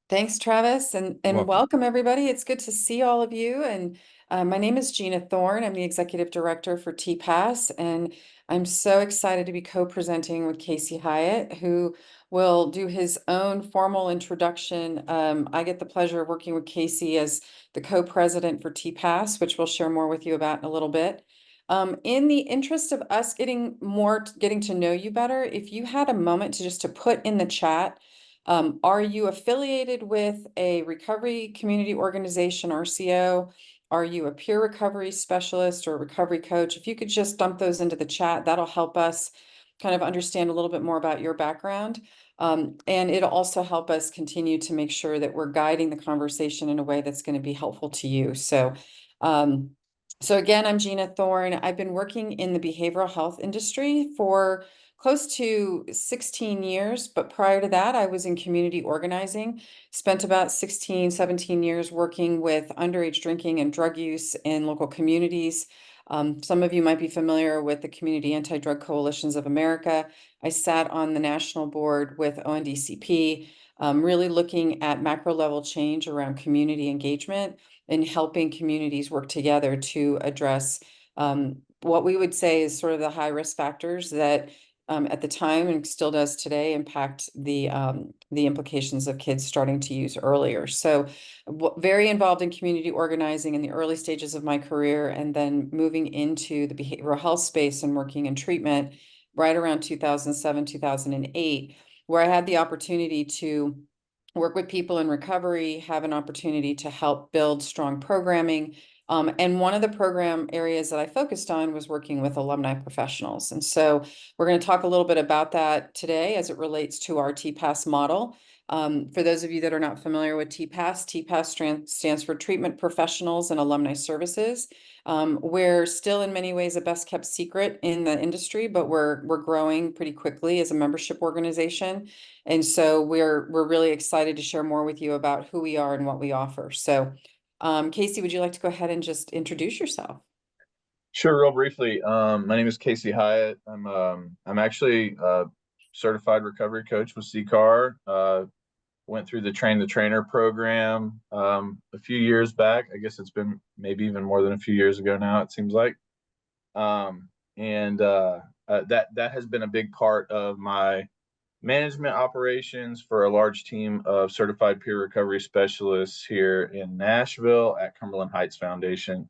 Thanks, Travis, and Welcome. welcome everybody. It's good to see all of you. And my name is Gina Thorne. I'm the executive director for TPAS, and I'm so excited to be co-presenting with Casey Hyatt, who will do his own formal introduction. I get the pleasure of working with Casey as the co-president for TPAS, which we'll share more with you about in a little bit. In the interest of us getting to know you better, if you had a moment to put in the chat. Are you affiliated with a recovery community organization, RCO? Are you a peer recovery specialist or a recovery coach? If you could just dump those into the chat, that'll help us kind of understand a little bit more about your background. And it'll also help us continue to make sure that we're guiding the conversation in a way that's going to be helpful to you. Um, so again, I'm Gina Thorne. I've been working in the behavioral health industry for close to 16 years, but prior to that, I was in community organizing, spent about 16, 17 years working with underage drinking and drug use in local communities. Some of you might be familiar with the Community Anti-Drug Coalitions of America. I sat on the national board with ONDCP, really looking at macro level change around community engagement and helping communities work together to address what we would say is sort of the high risk factors that at the time and still does today impact the implications of kids starting to use earlier. So very involved in community organizing in the early stages of my career, and then moving into the behavioral health space and working in treatment right around 2007, 2008, where I had the opportunity to work with people in recovery, have an opportunity to help build strong programming. And one of the program areas that I focused on was working with alumni professionals. And so we're going to talk a little bit about that today as it relates to our TPAS model. For those of you that are not familiar with TPAS, TPAS stands for Treatment Professionals and Alumni Services. We're still in many ways a best kept secret in the industry, but we're growing pretty quickly as a membership organization. And so we're really excited to share more with you about who we are and what we offer. So Casey, would you like to go ahead and just introduce yourself? Sure, real briefly. My name is Casey Hyatt. I'm actually a certified recovery coach with CCAR. Went through the Train the Trainer program a few years back. I guess it's been maybe even more than a few years ago now, it seems like. And that has been a big part of my management operations for a large team of certified peer recovery specialists here in Nashville at Cumberland Heights Foundation.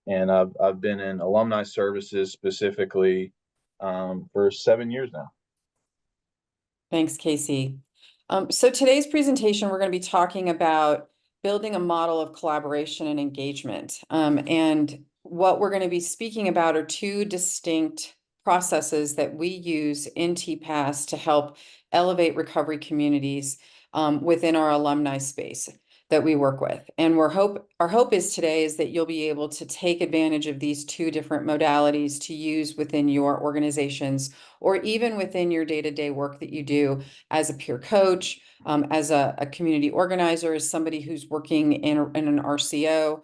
And I've been in alumni services specifically for 7 years now. Thanks, Casey. So today's presentation, we're going to be talking about building a model of collaboration and engagement. And what we're going to be speaking about are two distinct processes that we use in TPAS to help elevate recovery communities within our alumni space that we work with. And our hope is today is that you'll be able to take advantage of these two different modalities to use within your organizations or even within your day-to-day work that you do as a peer coach, as a community organizer, as somebody who's working in an RCO.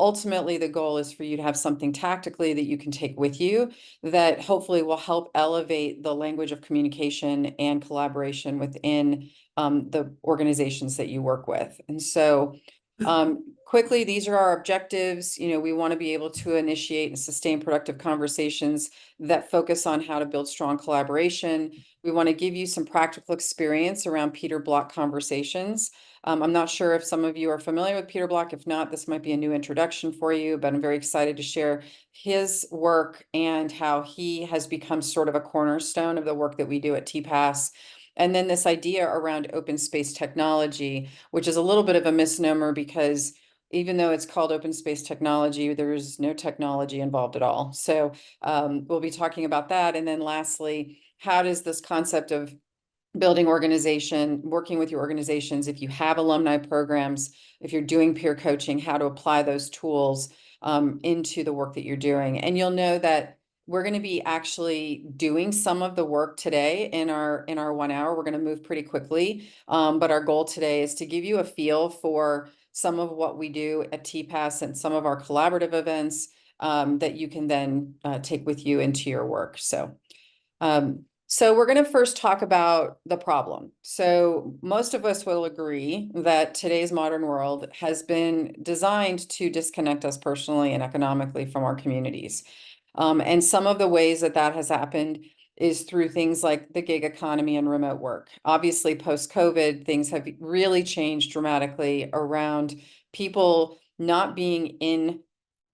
Ultimately, the goal is for you to have something tactically that you can take with you that hopefully will help elevate the language of communication and collaboration within the organizations that you work with. And so quickly, these are our objectives. You know, we want to be able to initiate and sustain productive conversations that focus on how to build strong collaboration. We want to give you some practical experience around Peter Block conversations. I'm not sure if some of you are familiar with Peter Block. If not, this might be a new introduction for you, but I'm very excited to share his work and how he has become sort of a cornerstone of the work that we do at TPAS. And then this idea around open space technology, which is a little bit of a misnomer because even though it's called open space technology, there is no technology involved at all. So we'll be talking about that. And then lastly, how does this concept of building organization, working with your organizations, if you have alumni programs, if you're doing peer coaching, how to apply those tools into the work that you're doing. And you'll know that we're going to be actually doing some of the work today in our 1 hour. We're going to move pretty quickly. But our goal today is to give you a feel for some of what we do at TPAS and some of our collaborative events that you can then take with you into your work. So So we're going to first talk about the problem. So most of us will agree that today's modern world has been designed to disconnect us personally and economically from our communities. And some of the ways that that has happened is through things like the gig economy and remote work. Obviously, post-COVID, things have really changed dramatically around people not being in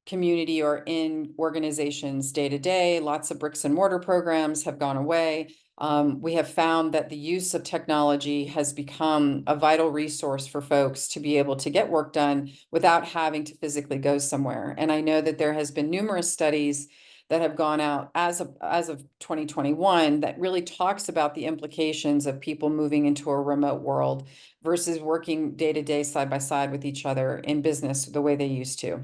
community or in organizations day to day. Lots of bricks and mortar programs have gone away. We have found that the use of technology has become a vital resource for folks to be able to get work done without having to physically go somewhere. And I know that there has been numerous studies that have gone out as of 2021 that really talks about the implications of people moving into a remote world versus working day to day side by side with each other in business the way they used to.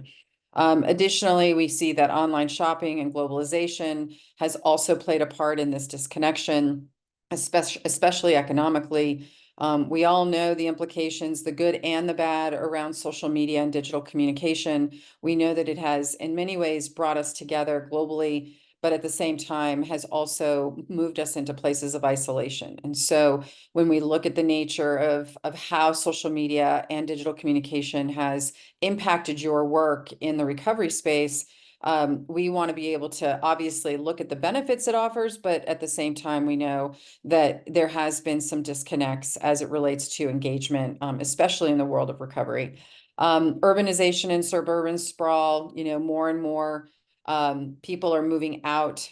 Additionally, we see that online shopping and globalization has also played a part in this disconnection, especially economically. We all know the implications, the good and the bad, around social media and digital communication. We know that it has, in many ways, brought us together globally, but at the same time has also moved us into places of isolation. And so when we look at the nature of how social media and digital communication has impacted your work in the recovery space, we want to be able to obviously look at the benefits it offers, but at the same time, we know that there has been some disconnects as it relates to engagement, especially in the world of recovery. Urbanization and suburban sprawl, more and more people are moving out.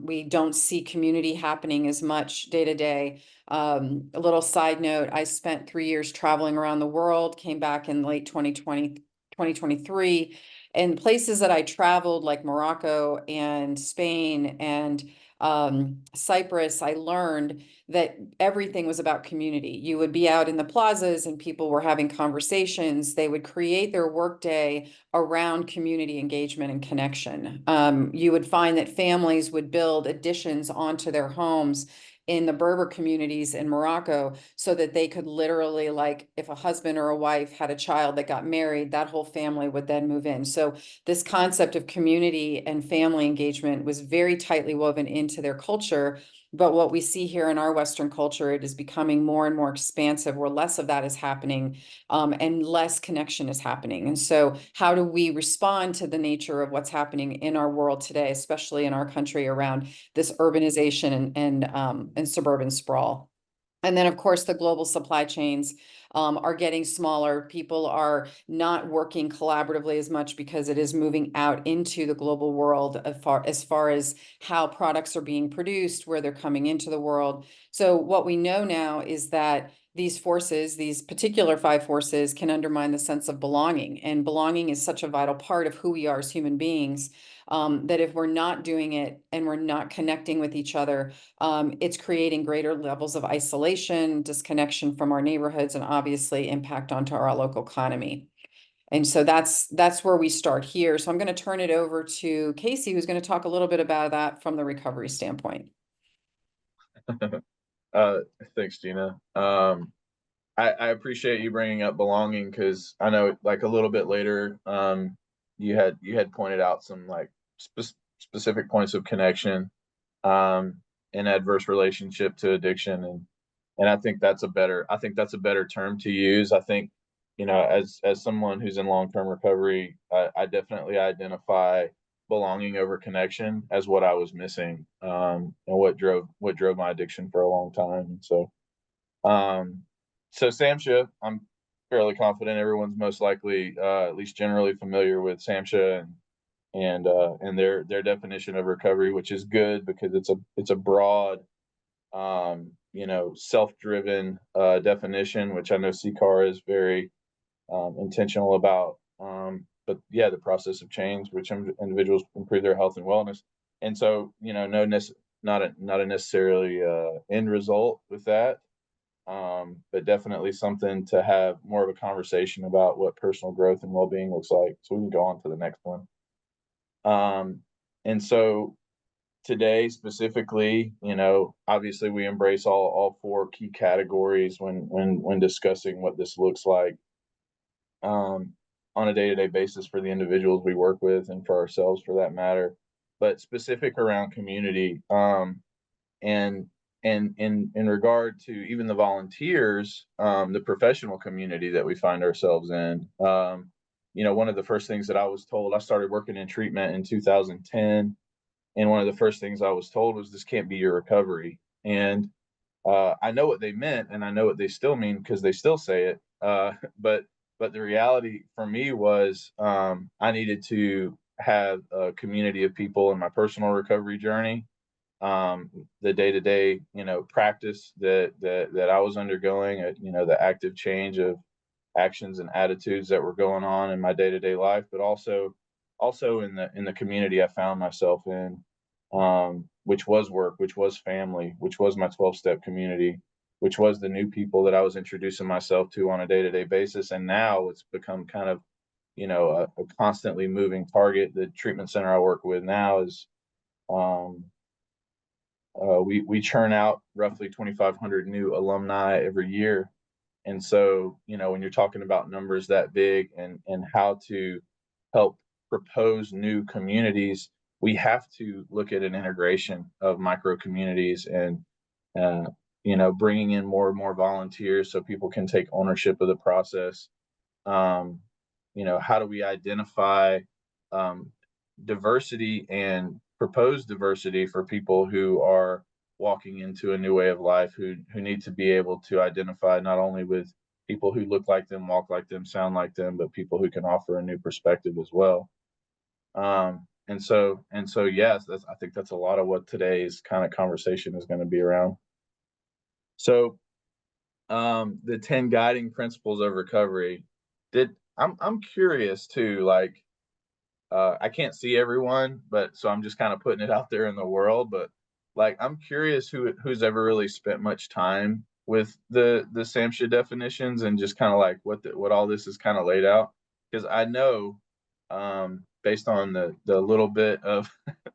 We don't see community happening as much day to day. A little side note, I spent 3 years traveling around the world, came back in late 2020, 2023, and places that I traveled like Morocco and Spain and Cyprus, I learned that everything was about community. You would be out in the plazas and people were having conversations. They would create their workday around community engagement and connection. You would find that families would build additions onto their homes in the Berber communities in Morocco so that they could literally, like, if a husband or a wife had a child that got married, that whole family would then move in. So this concept of community and family engagement was very tightly woven into their culture. But what we see here in our Western culture, it is becoming more and more expansive, where less of that is happening, and less connection is happening. And so, how do we respond to the nature of what's happening in our world today, especially in our country, around this urbanization and suburban sprawl? And then, of course, the global supply chains are getting smaller. People are not working collaboratively as much because it is moving out into the global world as far as how products are being produced, where they're coming into the world. So what we know now is that these forces, these particular five forces, can undermine the sense of belonging. And belonging is such a vital part of who we are as human beings, that if we're not doing it and we're not connecting with each other, it's creating greater levels of isolation, disconnection from our neighborhoods, and obviously impact onto our local economy. And so that's where we start here. So I'm going to turn it over to Casey, who's going to talk a little bit about that from the recovery standpoint. Uh, Thanks, Gina. I appreciate you bringing up belonging because I know, like a little bit later, you had pointed out some like specific points of connection, um, in adverse relationship to addiction, and I think that's a better term to use. I think, as someone who's in long-term recovery, I definitely identify belonging over connection as what I was missing, and what drove my addiction for a long time. And um, so SAMHSA, I'm fairly confident everyone's most likely, at least generally familiar with SAMHSA and their definition of recovery, which is good because it's a broad, self-driven definition, which I know CCAR is very intentional about. But yeah, the process of change, which individuals improve their health and wellness, and so no, not a necessarily end result with that, but definitely something to have more of a conversation about what personal growth and well-being looks like. So we can go on to the next one. And so today specifically, obviously we embrace all four key categories when discussing what this looks like, um, on a day-to-day basis for the individuals we work with and for ourselves for that matter. But specific around community, and and in regard to even the volunteers, the professional community that we find ourselves in, one of the first things that I was told, I started working in treatment in 2010, and one of the first things I was told was, this can't be your recovery. And I know what they meant, and I know what they still mean because they still say it. But the reality for me was, I needed to have a community of people in my personal recovery journey, the day to day, practice that I was undergoing, the active change of actions and attitudes that were going on in my day to day life, but also in the community I found myself in, which was work, which was family, which was my 12-step community, which was the new people that I was introducing myself to on a day to day basis, and now it's become kind of a constantly moving target. The treatment center I work with now is, um, we churn out roughly 2,500 new alumni every year, and so when you're talking about numbers that big, and how to help propose new communities, we have to look at an integration of micro communities, and uh, bringing in more and more volunteers so people can take ownership of the process. um, how do we identify, um, diversity and propose diversity for people who are walking into a new way of life, who need to be able to identify not only with people who look like them, walk like them, sound like them, but people who can offer a new perspective as well. And so yes, I think that's a lot of what today's kind of conversation is going to be around. So, the 10 guiding principles of recovery. Did I'm curious too, like, I can't see everyone, but so I'm just kind of putting it out there in the world. But like, I'm curious who's ever really spent much time with the SAMHSA definitions, and just kind of like what all this is kind of laid out. Because I know, based on the little bit of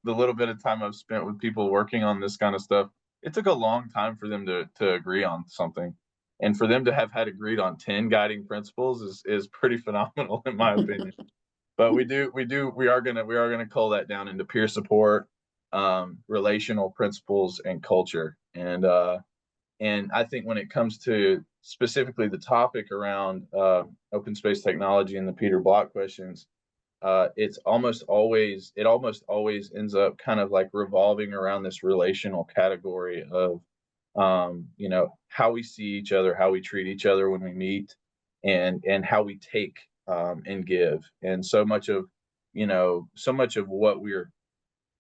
the little bit of time I've spent with people working on this kind of stuff, it took a long time for them to agree on something, and for them to have had agreed on 10 guiding principles is pretty phenomenal in my opinion. But we are gonna cull that down into peer support, relational principles, and culture. And I think when it comes to specifically the topic around, open space technology and the Peter Block questions, it almost always ends up kind of like revolving around this relational category of, how we see each other, how we treat each other when we meet, and how we take, and give. And so much of what we're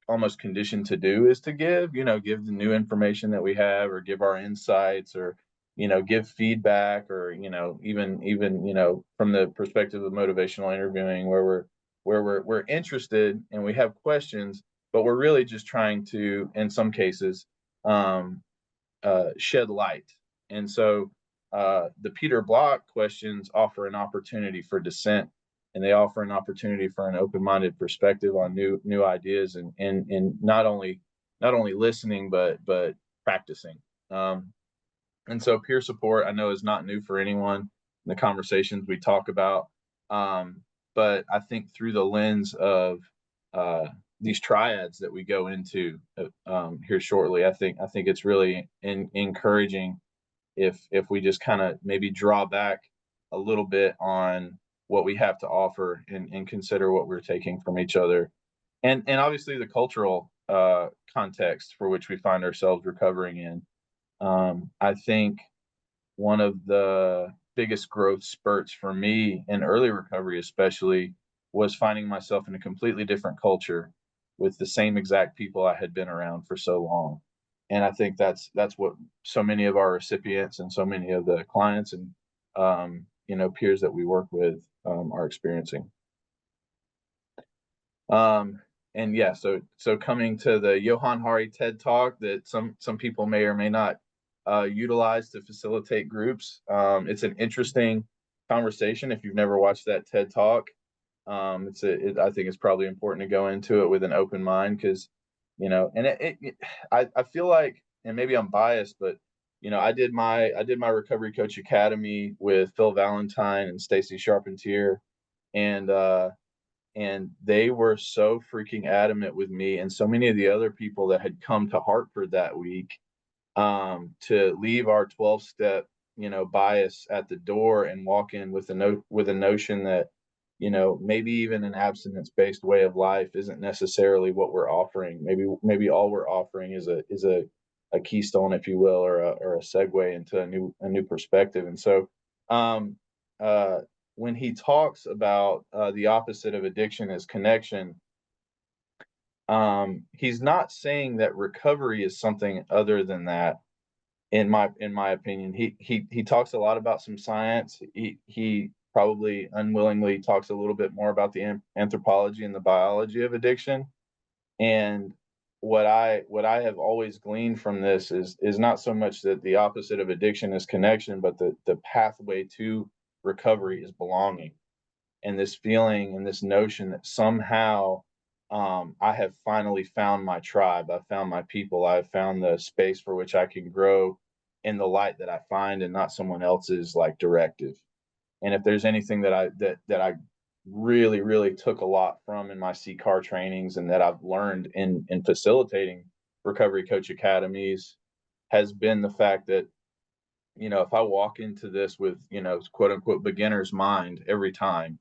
almost conditioned to do is to give the new information that we have, or give our insights, or give feedback, or even from the perspective of motivational interviewing, where we're interested and we have questions, but we're really just trying to, in some cases, um, shed light. And so, the Peter Block questions offer an opportunity for dissent, and they offer an opportunity for an open-minded perspective on new ideas, and not only listening, but practicing. Um, and so peer support, I know, is not new for anyone in the conversations we talk about. Um, but I think through the lens of, uh, these triads that we go into, here shortly, I think it's really encouraging if we just kind of maybe draw back a little bit on what we have to offer, and consider what we're taking from each other, and obviously the cultural, context for which we find ourselves recovering in. I think one of the biggest growth spurts for me in early recovery, especially, was finding myself in a completely different culture with the same exact people I had been around for so long. And I think that's what so many of our recipients and so many of the clients and, peers that we work with, are experiencing. Um, and yeah, so coming to the Johan Hari TED Talk that some people may or may not, utilize to facilitate groups. It's an interesting conversation. If you've never watched that TED Talk, I think it's probably important to go into it with an open mind, because, and I feel like, and maybe I'm biased, but I did my Recovery Coach Academy with Phil Valentine and Stacy Charpentier, and they were so freaking adamant with me, and so many of the other people that had come to Hartford that week, to leave our 12 step, bias at the door and walk in with with a notion that, maybe even an abstinence based way of life isn't necessarily what we're offering. Maybe all we're offering is a keystone, if you will, or a segue into a new perspective. And so, um, uh, when he talks about the opposite of addiction is connection, he's not saying that recovery is something other than that. In my opinion, he talks a lot about some science. He probably unwillingly talks a little bit more about the anthropology and the biology of addiction. And what I have always gleaned from this is not so much that the opposite of addiction is connection, but the pathway to recovery is belonging, and this feeling and this notion that somehow I have finally found my tribe. I've found my people. I've found the space for which I can grow in the light that I find and not someone else's like directive. And if there's anything that I really, really took a lot from in my CCAR trainings and that I've learned in facilitating recovery coach academies has been the fact that, if I walk into this with, quote unquote beginner's mind every time,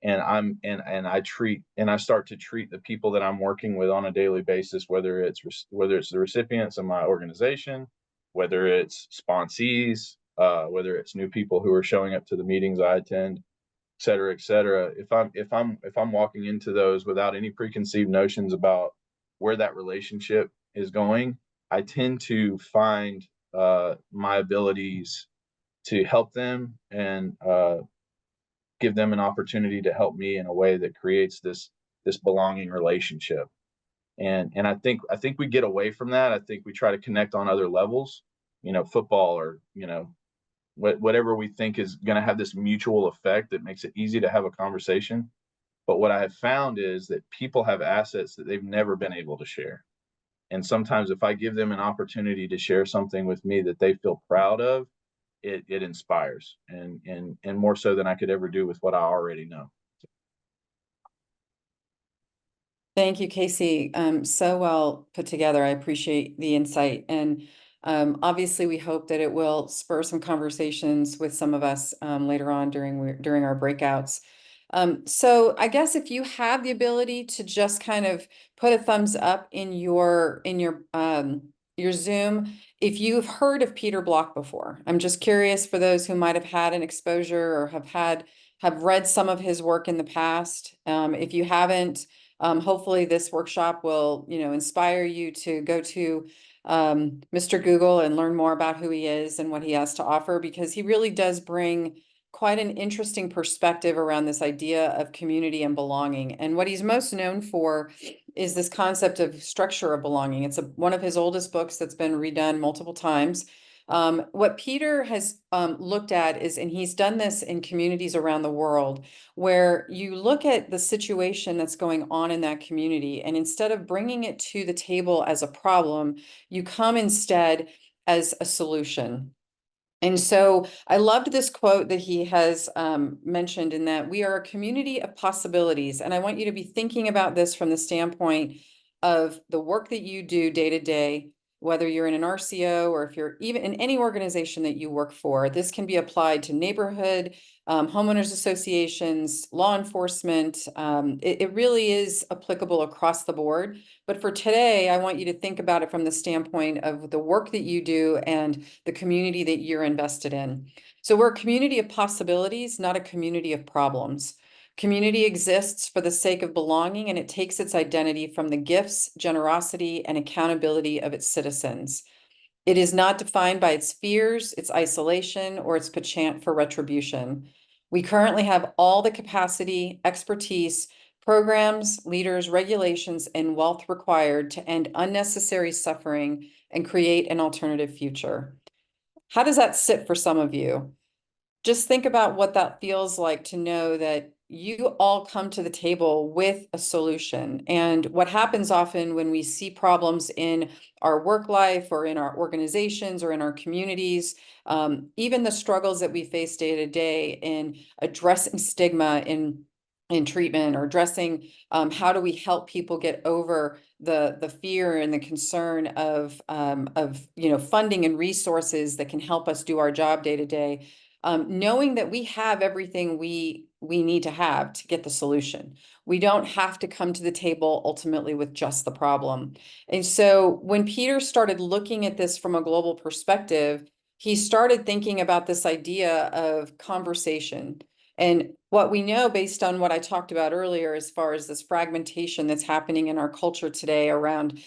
and I start to treat the people that I'm working with on a daily basis, whether it's the recipients of my organization, whether it's sponsees, whether it's new people who are showing up to the meetings I attend, et cetera, et cetera. If I'm walking into those without any preconceived notions about where that relationship is going, I tend to find my abilities to help them and give them an opportunity to help me in a way that creates this belonging relationship. And I think we get away from that. I think we try to connect on other levels, football, or whatever we think is going to have this mutual effect that makes it easy to have a conversation. But what I have found is that people have assets that they've never been able to share. And sometimes if I give them an opportunity to share something with me that they feel proud of, it inspires, and more so than I could ever do with what I already know. Thank you, Casey. So well put together. I appreciate the insight. And obviously, we hope that it will spur some conversations with some of us later on during our breakouts. So I guess if you have the ability to just kind of put a thumbs up in your Zoom, if you've heard of Peter Block before. I'm just curious for those who might have had an exposure or have read some of his work in the past. If you haven't, hopefully this workshop will, inspire you to go to Mr. Google and learn more about who he is and what he has to offer, because he really does bring quite an interesting perspective around this idea of community and belonging. And what he's most known for is this concept of structure of belonging. It's one of his oldest books that's been redone multiple times. What Peter has looked at is, and he's done this in communities around the world, where you look at the situation that's going on in that community, and instead of bringing it to the table as a problem, you come instead as a solution. And so I loved this quote that he has mentioned, in that we are a community of possibilities. And I want you to be thinking about this from the standpoint of the work that you do day to day, whether you're in an RCO or if you're even in any organization that you work for. This can be applied to neighborhood, homeowners associations, law enforcement. It really is applicable across the board. But for today, I want you to think about it from the standpoint of the work that you do and the community that you're invested in. So we're a community of possibilities, not a community of problems. Community exists for the sake of belonging, and it takes its identity from the gifts, generosity, and accountability of its citizens. It is not defined by its fears, its isolation, or its penchant for retribution. We currently have all the capacity, expertise, programs, leaders, regulations, and wealth required to end unnecessary suffering and create an alternative future. How does that sit for some of you? Just think about what that feels like to know that you all come to the table with a solution. And what happens often when we see problems in our work life or in our organizations or in our communities, even the struggles that we face day to day in addressing stigma, in in treatment, or addressing how do we help people get over the fear and the concern of funding and resources that can help us do our job day to day, knowing that we have everything we need to have to get the solution. We don't have to come to the table ultimately with just the problem. And so when Peter started looking at this from a global perspective, he started thinking about this idea of conversation. And what we know, based on what I talked about earlier, as far as this fragmentation that's happening in our culture today around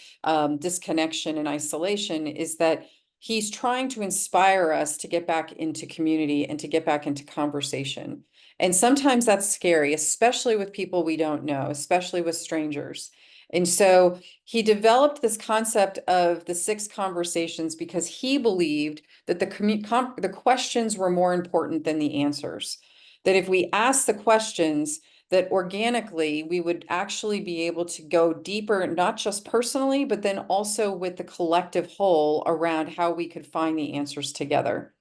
disconnection and isolation, is that he's trying to inspire us to get back into community and to get back into conversation. And sometimes that's scary, especially with people we don't know, especially with strangers. And so he developed this concept of the 6 conversations because he believed that the questions were more important than the answers. That if we ask the questions, that organically we would actually be able to go deeper, not just personally, but then also with the collective whole around how we could find the answers together.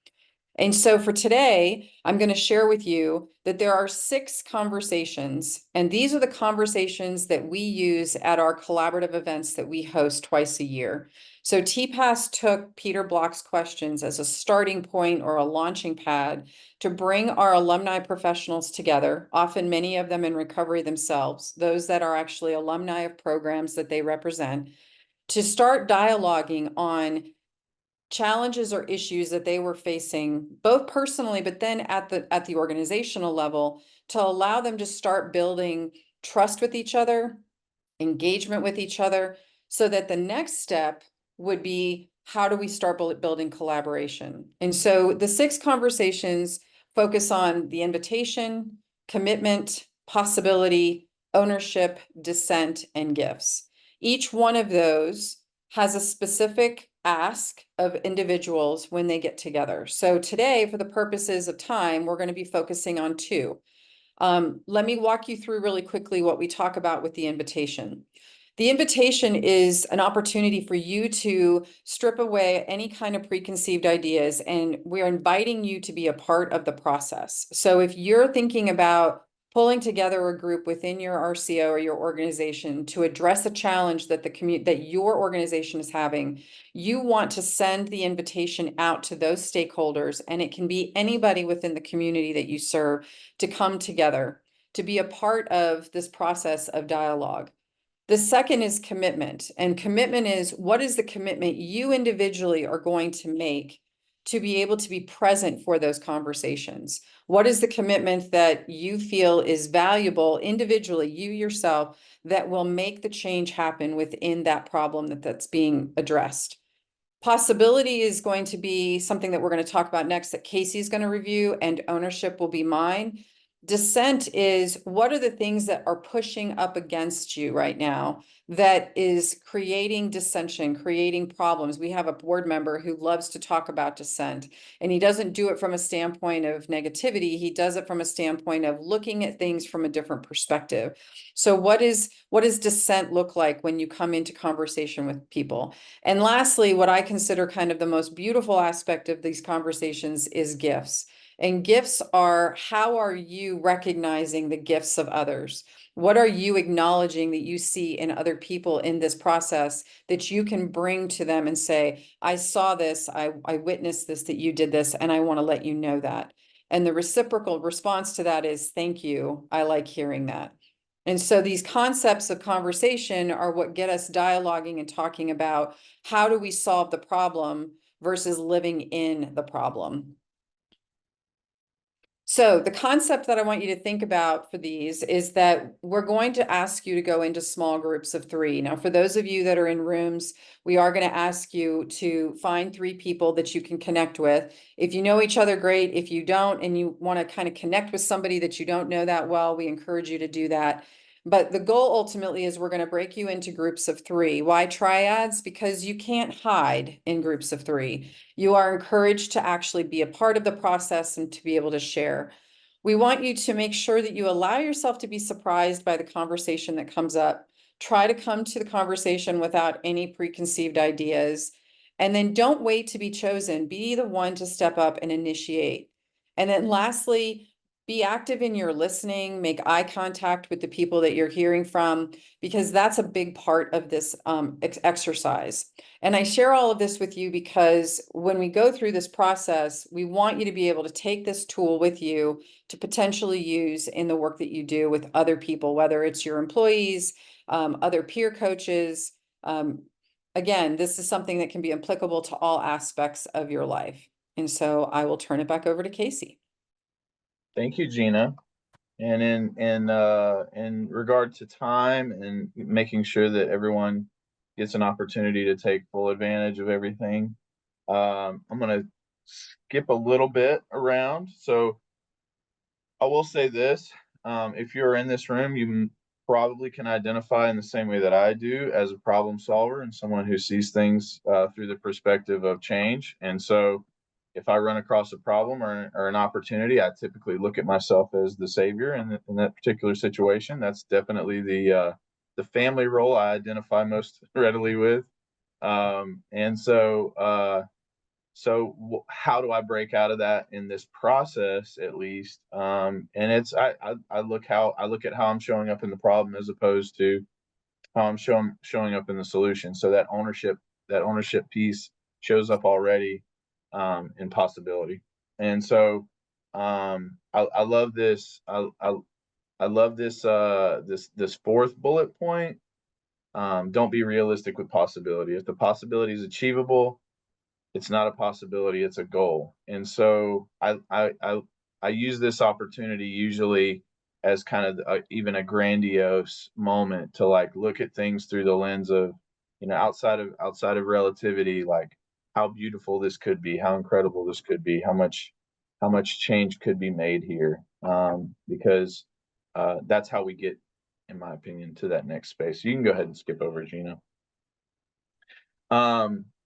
And so for today, I'm going to share with you that there are 6 conversations, and these are the conversations that we use at our collaborative events that we host twice a year. So TPAS took Peter Block's questions as a starting point or a launching pad to bring our alumni professionals together, often many of them in recovery themselves, those that are actually alumni of programs that they represent, to start dialoguing on challenges or issues that they were facing, both personally, but then at the organizational level, to allow them to start building trust with each other, engagement with each other, so that the next step would be, how do we start building collaboration? And so the 6 conversations focus on the invitation, commitment, possibility, ownership, dissent, and gifts. Each one of those has a specific ask of individuals when they get together. So today, for the purposes of time, we're going to be focusing on 2. Let me walk you through really quickly what we talk about with the invitation. The invitation is an opportunity for you to strip away any kind of preconceived ideas, and we're inviting you to be a part of the process. So if you're thinking about pulling together a group within your RCO or your organization to address a challenge that that your organization is having, you want to send the invitation out to those stakeholders, and it can be anybody within the community that you serve, to come together, to be a part of this process of dialogue. The second is commitment. And commitment is, what is the commitment you individually are going to make to be able to be present for those conversations? What is the commitment that you feel is valuable individually, you yourself, that will make the change happen within that problem that's being addressed? Possibility is going to be something that we're going to talk about next, that Casey's going to review, and ownership will be mine. Dissent is, what are the things that are pushing up against you right now that is creating dissension, creating problems? We have a board member who loves to talk about dissent, and he doesn't do it from a standpoint of negativity. He does it from a standpoint of looking at things from a different perspective. So what does dissent look like when you come into conversation with people? And lastly, what I consider kind of the most beautiful aspect of these conversations is gifts. And gifts are, how are you recognizing the gifts of others? What are you acknowledging that you see in other people in this process that you can bring to them and say, I saw this, I witnessed this, that you did this, and I want to let you know that. And the reciprocal response to that is, thank you, I like hearing that. And so these concepts of conversation are what get us dialoguing and talking about, how do we solve the problem versus living in the problem. So the concept that I want you to think about for these is that we're going to ask you to go into small groups of 3. Now, for those of you that are in rooms, we are going to ask you to find 3 people that you can connect with. If you know each other, great. If you don't, and you want to kind of connect with somebody that you don't know that well, we encourage you to do that. But the goal ultimately is we're going to break you into groups of 3. Why triads? Because you can't hide in groups of 3. You are encouraged to actually be a part of the process and to be able to share. We want you to make sure that you allow yourself to be surprised by the conversation that comes up. Try to come to the conversation without any preconceived ideas. And then don't wait to be chosen. Be the one to step up and initiate. And then lastly, be active in your listening, make eye contact with the people that you're hearing from, because that's a big part of this exercise. And I share all of this with you because when we go through this process, we want you to be able to take this tool with you to potentially use in the work that you do with other people, whether it's your employees, other peer coaches. Again, this is something that can be applicable to all aspects of your life. And so I will turn it back over to Casey. Thank you, Gina. And in regard to time and making sure that everyone gets an opportunity to take full advantage of everything, I'm going to skip a little bit around. So I will say this, if you're in this room, you probably can identify in the same way that I do as a problem solver and someone who sees things through the perspective of change. And so if I run across a problem or an opportunity, I typically look at myself as the savior in that particular situation. That's definitely the family role I identify most readily with. And so how do I break out of that in this process at least? And it's I look at how I'm showing up in the problem as opposed to how I'm showing up in the solution. So that ownership piece shows up already in possibility. And so I love this. I love this fourth bullet point. Don't be realistic with possibility. If the possibility is achievable, it's not a possibility, it's a goal. And so I use this opportunity usually as kind of even a grandiose moment to like look at things through the lens of, outside of relativity, like how beautiful this could be, how incredible this could be, how much change could be made here, because that's how we get, in my opinion, to that next space. You can go ahead and skip over, Gina.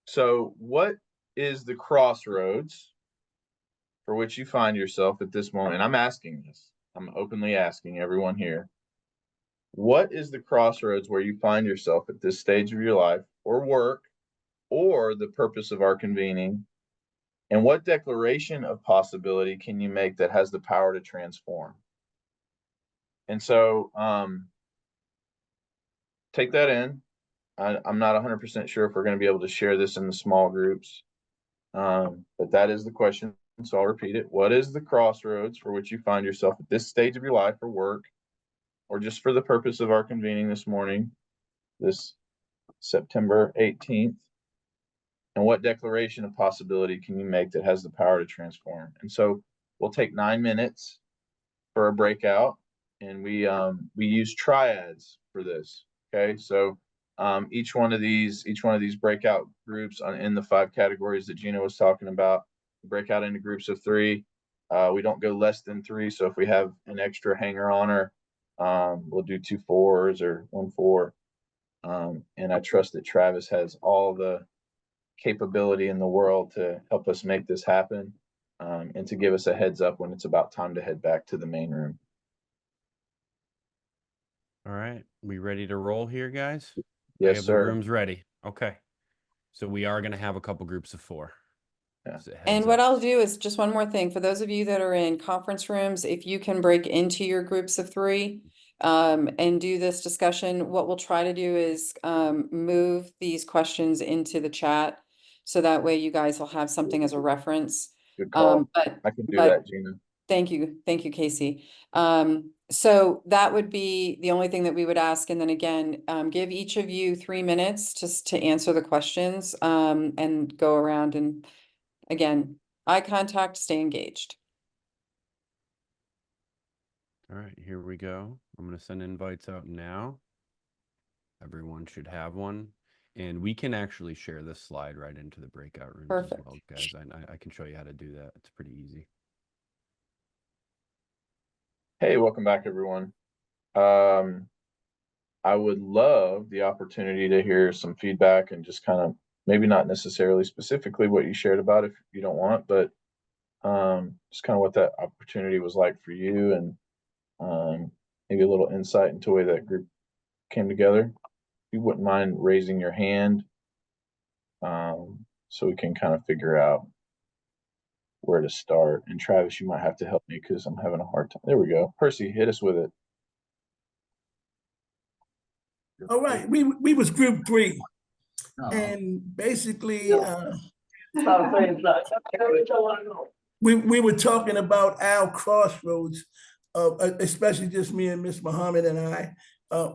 So what is the crossroads for which you find yourself at this moment? And I'm asking this, I'm openly asking everyone here. What is the crossroads where you find yourself at this stage of your life or work or the purpose of our convening? And what declaration of possibility can you make that has the power to transform? And so take that in. I'm not 100% sure if we're going to be able to share this in the small groups. But that is the question. So I'll repeat it. What is the crossroads for which you find yourself at this stage of your life or work, or just for the purpose of our convening this morning, this September 18th? And what declaration of possibility can you make that has the power to transform? And so we'll take 9 minutes for a breakout, and we use triads for this. Okay, so each one of these breakout groups in the 5 categories that Gina was talking about, break out into groups of 3. We don't go less than 3. So if we have an extra hanger oner, we'll do 2 4s or 1 4. And I trust that Travis has all the capability in the world to help us make this happen, and to give us a heads up when it's about time to head back to the main room. All right, we ready to roll here, guys? I Yes, have the sir. rooms ready. Okay. So we are going to have a couple groups of 4. Yeah. So heads And what up. I'll do is just one more thing. For those of you that are in conference rooms, if you can break into your groups of 3 and do this discussion, what we'll try to do is move these questions into the chat. So that way you guys will have something as a reference. Good call. But I can do but that, Gina. thank you. Thank you, Casey. So that would be the only thing that we would ask. And then again, give each of you 3 minutes just to answer the questions and go around and again, eye contact, stay engaged. All right, here we go. I'm going to send invites out now. Everyone should have one. And we can actually share this slide right into the breakout rooms as Perfect. well, guys. I can show you how to do that. It's pretty easy. Hey, welcome back, everyone. I would love the opportunity to hear some feedback and just kind of maybe not necessarily specifically what you shared about if you don't want, but just kind of what that opportunity was like for you, and maybe a little insight into the way that group came together. If you wouldn't mind raising your hand, so we can kind of figure out where to start. And Travis, you might have to help me because I'm having a hard time. There we go. Percy, hit us with it. All right, we was group 3, and basically we were talking about our crossroads, especially just me and Miss Muhammad and I.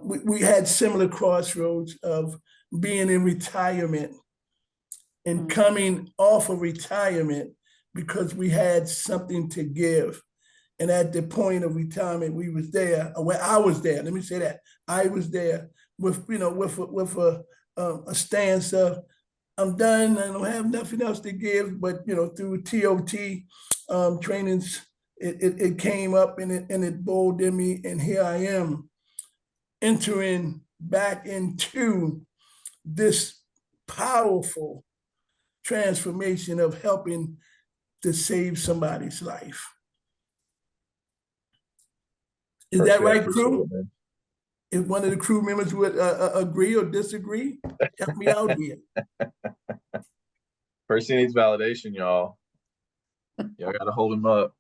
We had similar crossroads of being in retirement and coming off of retirement because we had something to give. And at the point of retirement, we was there. Well, I was there. Let me say that I was there with a stance of I'm done. I don't have nothing else to give. But through TOT trainings, it came up and it boiled in me. And here I am entering back into this powerful transformation of helping to save somebody's life. Is that right, crew? If one of the crew members would agree or disagree, help me out here. Percy needs validation, y'all. Y'all got to hold him up.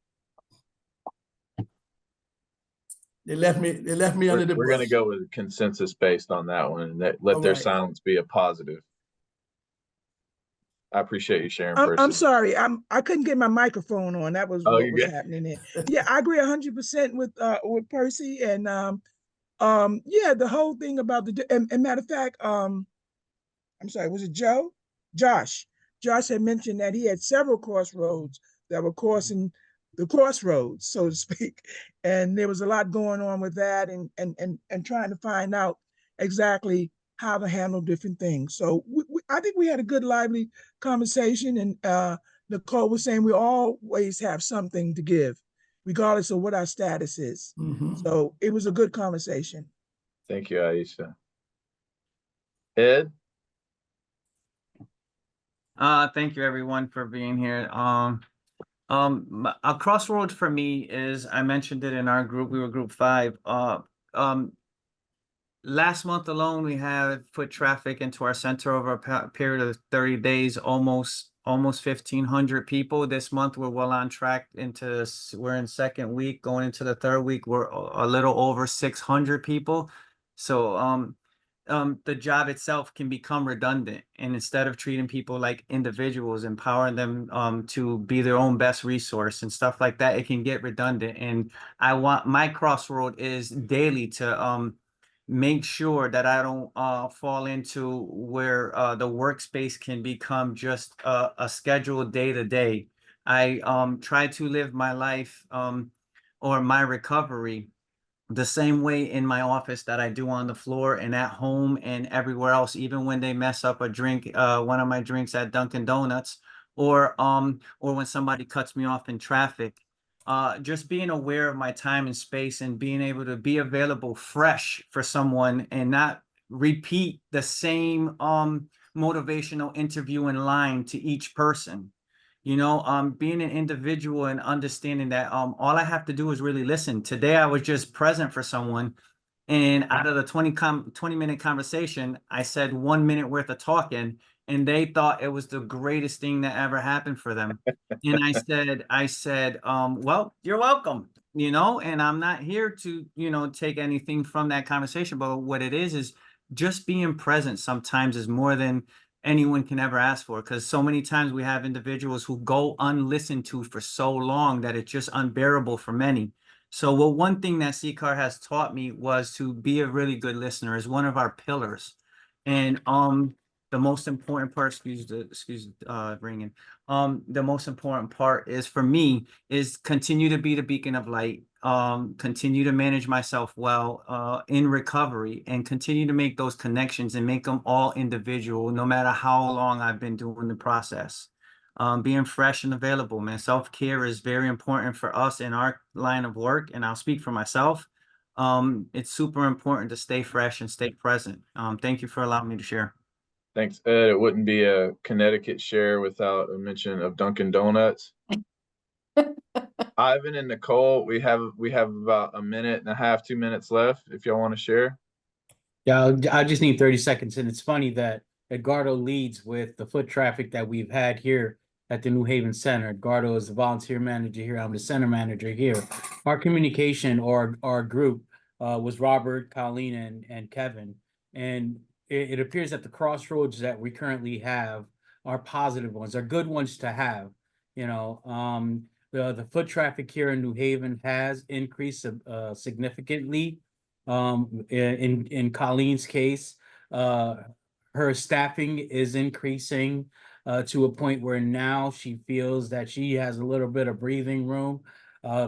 They left me under the bus. We're going to go with consensus based on that one, and let their silence be a positive. I appreciate you sharing, Percy. I'm sorry, I couldn't get my microphone on. That was what was happening there. Yeah, I agree 100% with Percy, and yeah, the whole thing about and matter of fact, I'm sorry, was it Joe? Josh had mentioned that he had several crossroads that were crossing the crossroads, so to speak, and there was a lot going on with that, and trying to find out exactly how to handle different things. So I think we had a good, lively conversation, and Nicole was saying we always have something to give, regardless of what our status is. So it was a good conversation. Thank you, Aisha. Ed? Thank you everyone for being here. A crossroad for me is, I mentioned it in our group, we were group 5. Last month alone, we had foot traffic into our center over a period of 30 days, almost 1,500 people. This month, we're well on track we're in second week, going into the third week, we're a little over 600 people. So, the job itself can become redundant, and instead of treating people like individuals, empowering them to be their own best resource and stuff like that, it can get redundant. And my crossroad is daily to make sure that I don't fall into where the workspace can become just a scheduled day to day. I try to live my life or my recovery the same way in my office that I do on the floor and at home and everywhere else, even when they mess up a drink, one of my drinks at Dunkin' Donuts, or when somebody cuts me off in traffic. Just being aware of my time and space and being able to be available fresh for someone and not repeat the same motivational interview in line to each person. Being an individual and understanding that all I have to do is really listen. Today, I was just present for someone, and out of the 20-minute conversation, I said 1 minute worth of talking, and they thought it was the greatest thing that ever happened for them. And I said, well, you're welcome, and I'm not here to, take anything from that conversation, but what it is just being present sometimes is more than anyone can ever ask for, because so many times we have individuals who go unlistened to for so long that it's just unbearable for many. So one thing that CCAR has taught me was to be a really good listener is one of our pillars. And the most important part, ringing. The most important part is for me is continue to be the beacon of light, continue to manage myself well in recovery, and continue to make those connections and make them all individual, no matter how long I've been doing the process. Being fresh and available, man. Self-care is very important for us in our line of work, and I'll speak for myself. It's super important to stay fresh and stay present. Thank you for allowing me to share. Thanks, Ed. It wouldn't be a Connecticut share without a mention of Dunkin' Donuts. Ivan and Nicole, we have about 1.5, 2 minutes left if y'all want to share. Yeah, I just need 30 seconds. And it's funny that Edgardo leads with the foot traffic that we've had here at the New Haven Center. Eduardo is the volunteer manager here. I'm the center manager here. Our communication or our group was Robert, Colleen, and Kevin. And it appears that the crossroads that we currently have are positive ones, are good ones to have. You know, the foot traffic here in New Haven has increased significantly. In Colleen's case, her staffing is increasing to a point where now she feels that she has a little bit of breathing room.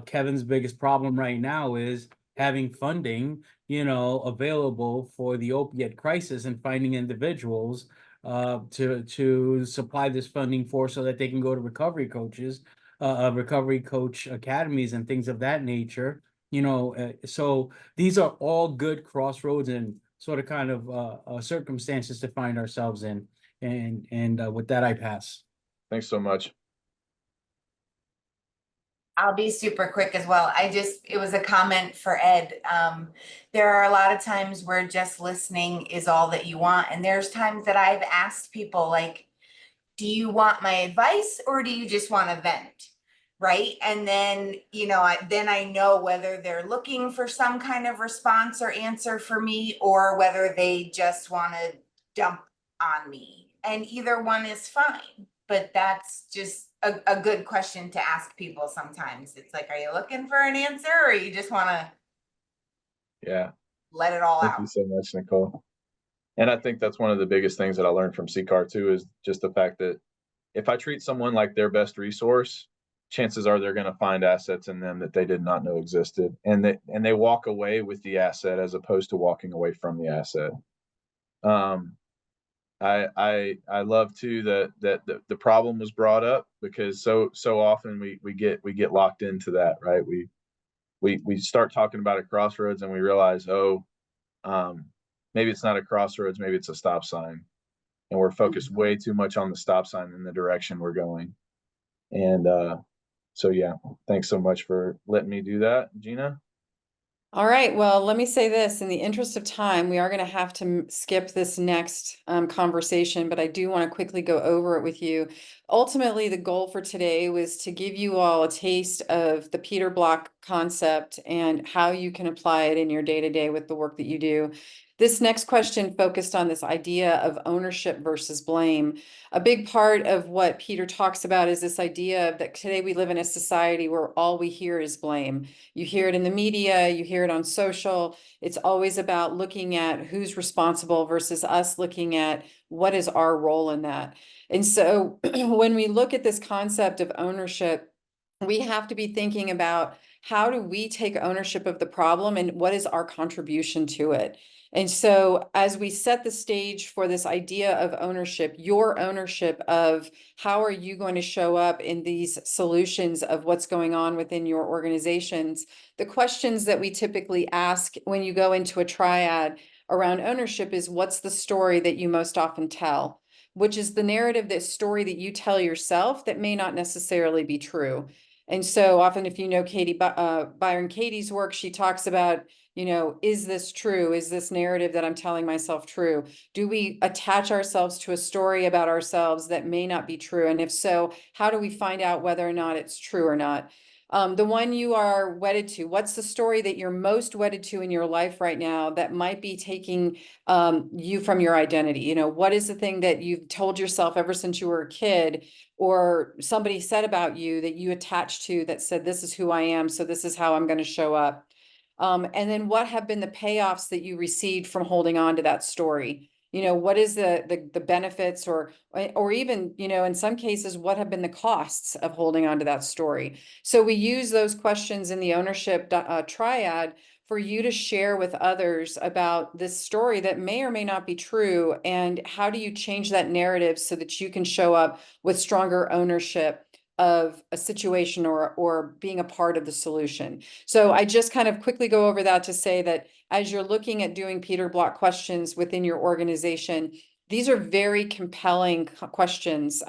Kevin's biggest problem right now is having funding, available for the opiate crisis and finding individuals to supply this funding for so that they can go to recovery coaches, recovery coach academies and things of that nature. So these are all good crossroads and sort of kind of circumstances to find ourselves in. And with that, I pass. Thanks so much. I'll be super quick as well. It was a comment for Ed. There are a lot of times where just listening is all that you want. And there's times that I've asked people like, do you want my advice or do you just want to vent? Right. And then, I know whether they're looking for some kind of response or answer for me, or whether they just want to dump on me. And either one is fine. But that's just a good question to ask people sometimes. It's like, are you looking for an answer or you just want to let it all out? Thank you so much, Nicole. And I think that's one of the biggest things that I learned from CCAR too, is just the fact that if I treat someone like their best resource, chances are they're going to find assets in them that they did not know existed. And they walk away with the asset as opposed to walking away from the asset. I love too that the problem was brought up, because so often we get locked into that, right? We start talking about a crossroads and we realize, maybe it's not a crossroads, maybe it's a stop sign, and we're focused way too much on the stop sign in the direction we're going. And so yeah, thanks so much for letting me do that, Gina. All right, well, let me say this, in the interest of time, we are going to have to skip this next conversation, but I do want to quickly go over it with you. Ultimately, the goal for today was to give you all a taste of the Peter Block concept and how you can apply it in your day-to-day with the work that you do. This next question focused on this idea of ownership versus blame. A big part of what Peter talks about is this idea that today we live in a society where all we hear is blame. You hear it in the media, you hear it on social. It's always about looking at who's responsible versus us looking at what is our role in that. And so when we look at this concept of ownership, we have to be thinking about, how do we take ownership of the problem and what is our contribution to it? And so as we set the stage for this idea of ownership, your ownership of how are you going to show up in these solutions of what's going on within your organizations, the questions that we typically ask when you go into a triad around ownership is, what's the story that you most often tell? Which is the narrative, that story that you tell yourself that may not necessarily be true. And so often, if you know Byron Katie's work, she talks about, is this true? Is this narrative that I'm telling myself true? Do we attach ourselves to a story about ourselves that may not be true? And if so, how do we find out whether or not it's true or not? The one you are wedded to, what's the story that you're most wedded to in your life right now that might be taking you from your identity? What is the thing that you've told yourself ever since you were a kid, or somebody said about you that you attached to, that said, this is who I am, so this is how I'm going to show up? And then what have been the payoffs that you received from holding on to that story? What is the benefits, or even, in some cases, what have been the costs of holding on to that story? So we use those questions in the ownership triad for you to share with others about this story that may or may not be true, and how do you change that narrative so that you can show up with stronger ownership of a situation, or being a part of the solution. So I just kind of quickly go over that to say that as you're looking at doing Peter Block questions within your organization, these are very compelling questions,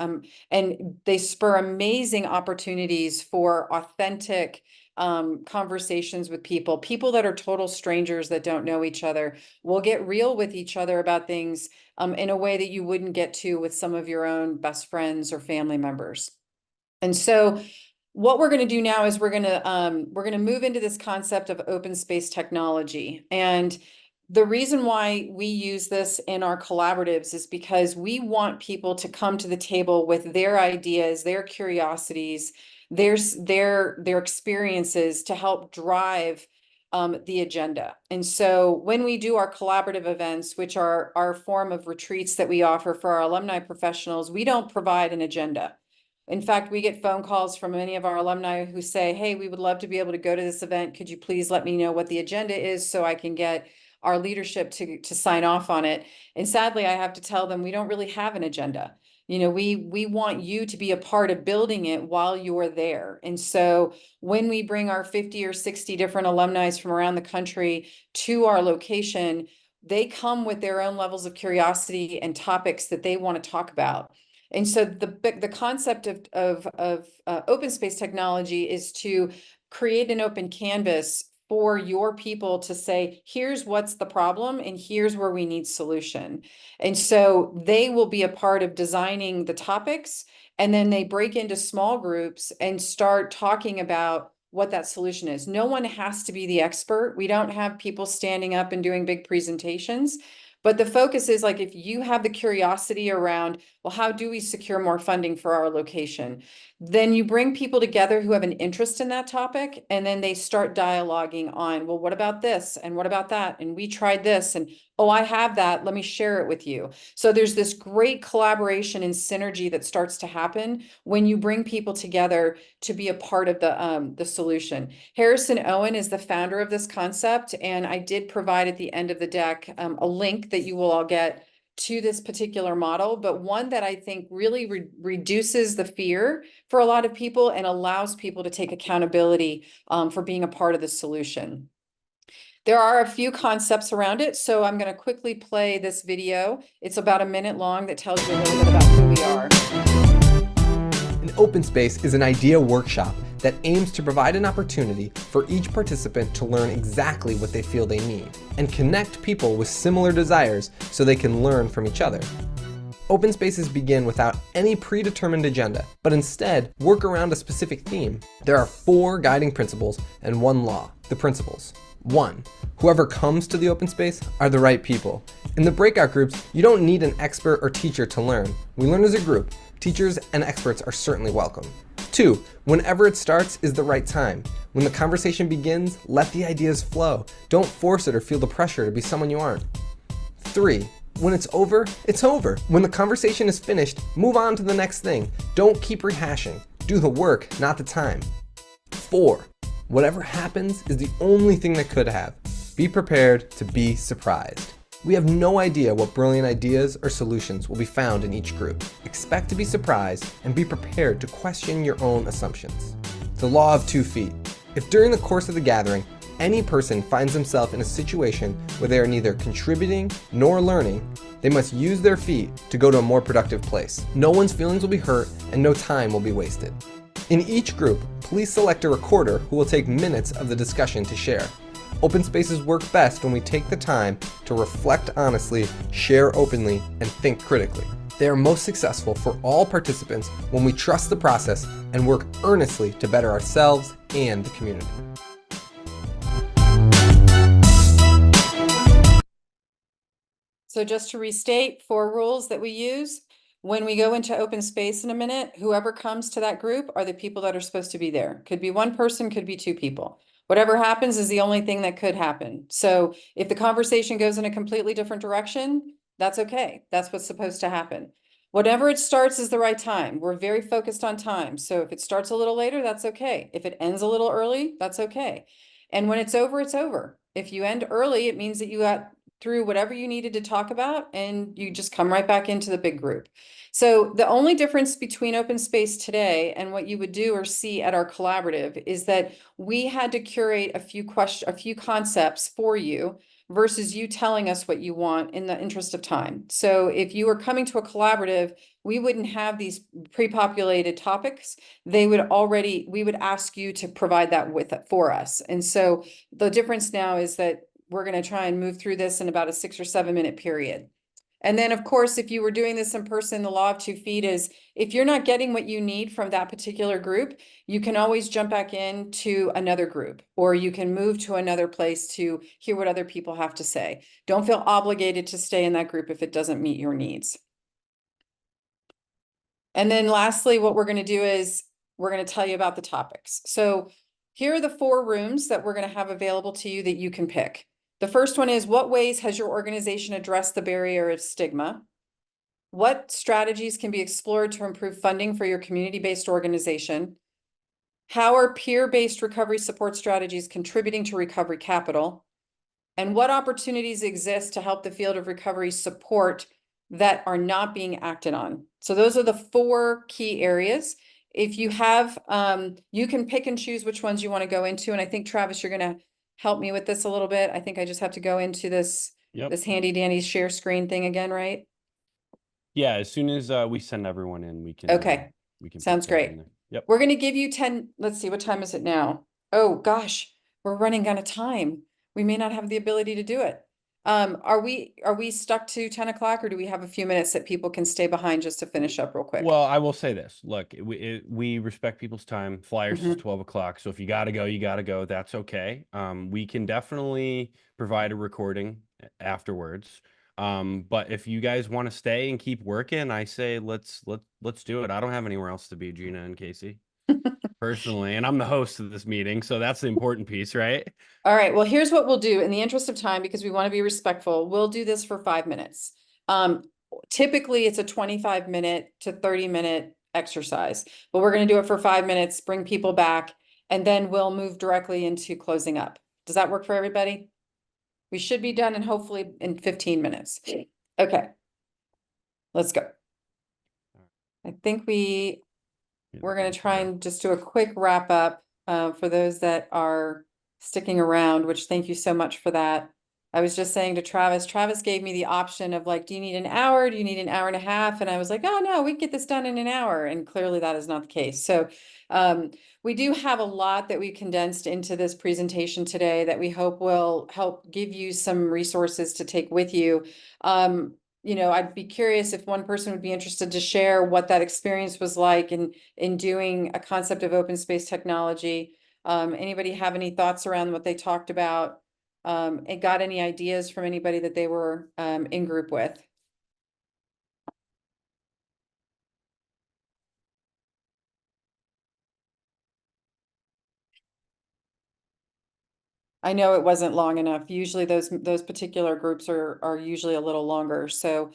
and they spur amazing opportunities for authentic conversations with people that are total strangers that don't know each other. Will get real with each other about things in a way that you wouldn't get to with some of your own best friends or family members. And so what we're going to do now is we're going to move into this concept of open space technology. And the reason why we use this in our collaboratives is because we want people to come to the table with their ideas, their curiosities, their experiences to help drive the agenda. And so when we do our collaborative events, which are our form of retreats that we offer for our alumni professionals, we don't provide an agenda. In fact, we get phone calls from many of our alumni who say, hey, we would love to be able to go to this event. Could you please let me know what the agenda is so I can get our leadership to sign off on it? And sadly, I have to tell them we don't really have an agenda. You know, we want you to be a part of building it while you're there. And so when we bring our 50 or 60 different alumni from around the country to our location, they come with their own levels of curiosity and topics that they want to talk about. And so the concept of open space technology is to create an open canvas for your people to say, here's what's the problem and here's where we need solution. And so they will be a part of designing the topics, and then they break into small groups and start talking about what that solution is. No one has to be the expert. We don't have people standing up and doing big presentations. But the focus is like, if you have the curiosity around, well, how do we secure more funding for our location? Then you bring people together who have an interest in that topic, and then they start dialoguing on, well, what about this? And what about that? And we tried this, and oh, I have that. Let me share it with you. So there's this great collaboration and synergy that starts to happen when you bring people together to be a part of the solution. Harrison Owen is the founder of this concept, and I did provide at the end of the deck a link that you will all get to this particular model, but one that I think really reduces the fear for a lot of people and allows people to take accountability for being a part of the solution. There are a few concepts around it, so I'm going to quickly play this video. It's about a minute long that tells you a little bit about who we are. An open space is an idea workshop that aims to provide an opportunity for each participant to learn exactly what they feel they need and connect people with similar desires so they can learn from each other. Open spaces begin without any predetermined agenda, but instead work around a specific theme. There are 4 guiding principles and 1 law. The principles. 1. Whoever comes to the open space are the right people. In the breakout groups, you don't need an expert or teacher to learn. We learn as a group. Teachers and experts are certainly welcome. 2. Whenever it starts is the right time. When the conversation begins, let the ideas flow. Don't force it or feel the pressure to be someone you aren't. 3. When it's over, it's over. When the conversation is finished, move on to the next thing. Don't keep rehashing. Do the work, not the time. 4. Whatever happens is the only thing that could have. Be prepared to be surprised. We have no idea what brilliant ideas or solutions will be found in each group. Expect to be surprised and be prepared to question your own assumptions. The law of 2 feet. If during the course of the gathering, any person finds himself in a situation where they are neither contributing nor learning, they must use their feet to go to a more productive place. No one's feelings will be hurt and no time will be wasted. In each group, please select a recorder who will take minutes of the discussion to share. Open spaces work best when we take the time to reflect honestly, share openly, and think critically. They are most successful for all participants when we trust the process and work earnestly to better ourselves and the community. So just to restate 4 rules that we use. When we go into open space in a minute, whoever comes to that group are the people that are supposed to be there. Could be 1 person, could be 2 people. Whatever happens is the only thing that could happen. So if the conversation goes in a completely different direction, that's okay. That's what's supposed to happen. Whatever it starts is the right time. We're very focused on time. So if it starts a little later, that's okay. If it ends a little early, that's okay. And when it's over, it's over. If you end early, it means that you got through whatever you needed to talk about and you just come right back into the big group. So the only difference between open space today and what you would do or see at our collaborative is that we had to curate a few concepts for you versus you telling us what you want in the interest of time. So if you were coming to a collaborative, we wouldn't have these pre-populated topics. We would ask you to provide that for us. And so the difference now is that we're going to try and move through this in about a 6 or 7 minute period. And then, of course, if you were doing this in person, the law of 2 feet is if you're not getting what you need from that particular group, you can always jump back into another group, or you can move to another place to hear what other people have to say. Don't feel obligated to stay in that group if it doesn't meet your needs. And then lastly, what we're going to do is we're going to tell you about the topics. So here are the 4 rooms that we're going to have available to you that you can pick. The first one is, what ways has your organization addressed the barrier of stigma? What strategies can be explored to improve funding for your community-based organization? How are peer-based recovery support strategies contributing to recovery capital? And what opportunities exist to help the field of recovery support that are not being acted on? So those are the 4 key areas. If you have, you can pick and choose which ones you want to go into. And I think, Travis, you're going to help me with this a little bit. I think I just have to go into this, this handy dandy share screen thing again, right? Yeah, as soon as we send everyone in, we can we can Sounds put that in great. there. Yep. We're going to give you 10, let's see, what time is it now? Oh gosh, we're running out of time. We may not have the ability to do it. Are we stuck to 10 o'clock, or do we have a few minutes that people can stay behind just to finish up real quick? Well, I will say this. Look, we respect people's time. Flyers is 12 o'clock. So if you got to go, you got to go. That's okay. We can definitely provide a recording afterwards. But if you guys want to stay and keep working, I say let's do it. I don't have anywhere else to be, Gina and Casey, personally, and I'm the host of this meeting, so that's the important piece, right? All right, well, here's what we'll do in the interest of time, because we want to be respectful. We'll do this for 5 minutes. Typically it's a 25-minute to 30-minute exercise, but we're going to do it for 5 minutes, bring people back, and then we'll move directly into closing up. Does that work for everybody? We should be done, and hopefully in 15 minutes. Okay, let's go. I think we're going to try and just do a quick wrap up for those that are sticking around, which thank you so much for that. I was just saying to Travis gave me the option of like, do you need an hour? Do you need an hour and a half? And I was like, oh no, we can get this done in an hour. And clearly that is not the case. So we do have a lot that we condensed into this presentation today that we hope will help give you some resources to take with you. You know, I'd be curious if one person would be interested to share what that experience was like in doing a concept of open space technology. Anybody have any thoughts around what they talked about? And got any ideas from anybody that they were in group with? I know it wasn't long enough. Usually those particular groups are usually a little longer. So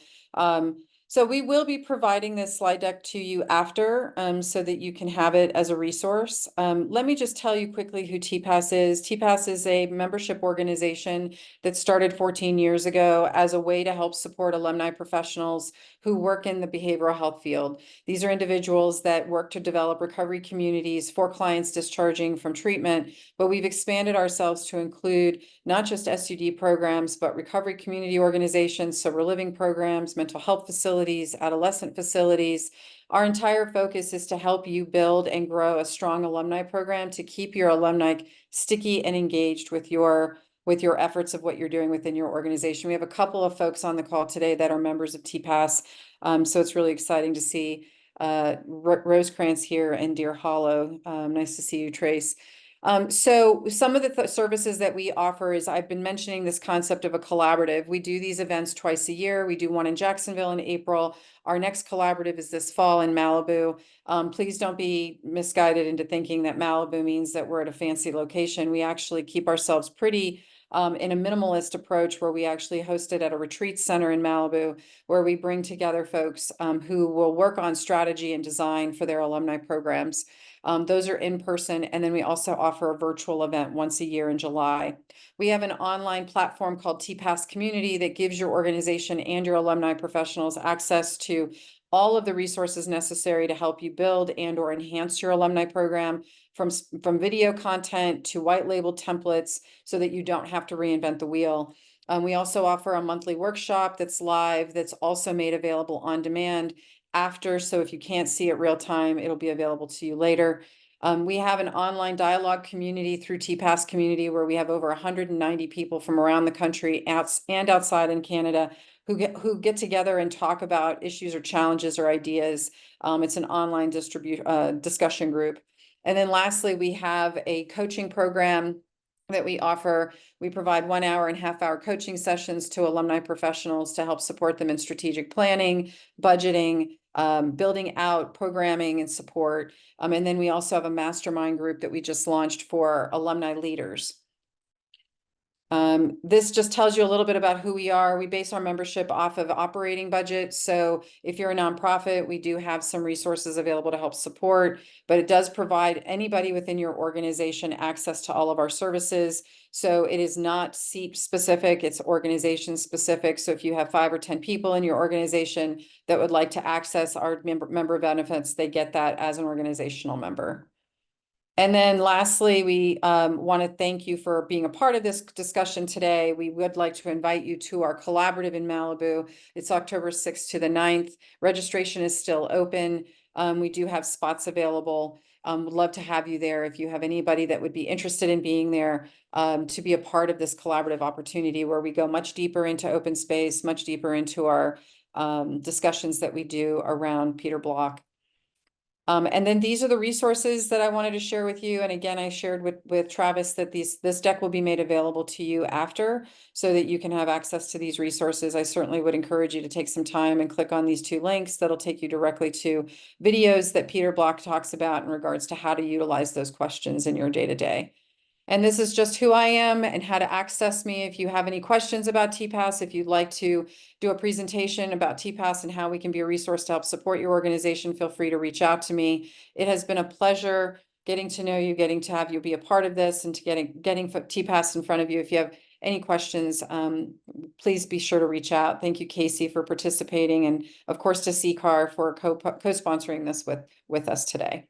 so we will be providing this slide deck to you after so that you can have it as a resource. Let me just tell you quickly who TPAS is. TPAS is a membership organization that started 14 years ago as a way to help support alumni professionals who work in the behavioral health field. These are individuals that work to develop recovery communities for clients discharging from treatment, but we've expanded ourselves to include not just SUD programs, but recovery community organizations, sober living programs, mental health facilities, adolescent facilities. Our entire focus is to help you build and grow a strong alumni program to keep your alumni sticky and engaged with your efforts of what you're doing within your organization. We have a couple of folks on the call today that are members of TPAS. So it's really exciting to see Rosecrans here and Deer Hollow. Nice to see you, Trace. So some of the services that we offer is, I've been mentioning this concept of a collaborative. We do these events twice a year. We do one in Jacksonville in April. Our next collaborative is this fall in Malibu. Please don't be misguided into thinking that Malibu means that we're at a fancy location. We actually keep ourselves pretty in a minimalist approach, where we actually host it at a retreat center in Malibu, where we bring together folks who will work on strategy and design for their alumni programs. Those are in person, and then we also offer a virtual event once a year in July. We have an online platform called TPAS Community that gives your organization and your alumni professionals access to all of the resources necessary to help you build and or enhance your alumni program, from video content to white label templates, so that you don't have to reinvent the wheel. We also offer a monthly workshop that's live, that's also made available on demand after. So if you can't see it real time, it'll be available to you later. We have an online dialogue community through TPAS Community where we have over 190 people from around the country and outside in Canada who get together and talk about issues or challenges or ideas. It's an online discussion group. And then lastly, we have a coaching program that we offer. We provide 1 hour and half-hour coaching sessions to alumni professionals to help support them in strategic planning, budgeting, building out programming and support. And then we also have a mastermind group that we just launched for alumni leaders. This just tells you a little bit about who we are. We base our membership off of operating budget. So if you're a nonprofit, we do have some resources available to help support, but it does provide anybody within your organization access to all of our services. So it is not seat specific, it's organization specific. So if you have 5 or 10 people in your organization that would like to access our member benefits, they get that as an organizational member. And then lastly, we want to thank you for being a part of this discussion today. We would like to invite you to our collaborative in Malibu. It's October 6th to the 9th. Registration is still open. We do have spots available. Would love to have you there if you have anybody that would be interested in being there to be a part of this collaborative opportunity where we go much deeper into open space, much deeper into our discussions that we do around Peter Block. And then these are the resources that I wanted to share with you. And again, I shared with Travis that this deck will be made available to you after so that you can have access to these resources. I certainly would encourage you to take some time and click on these 2 links. That'll take you directly to videos that Peter Block talks about in regards to how to utilize those questions in your day-to-day. And this is just who I am and how to access me. If you have any questions about TPAS, if you'd like to do a presentation about TPAS and how we can be a resource to help support your organization, feel free to reach out to me. It has been a pleasure getting to know you, getting to have you be a part of this and to getting TPAS in front of you. If you have any questions, please be sure to reach out. Thank you, Casey, for participating, and of course to CCAR for co-sponsoring this with us today.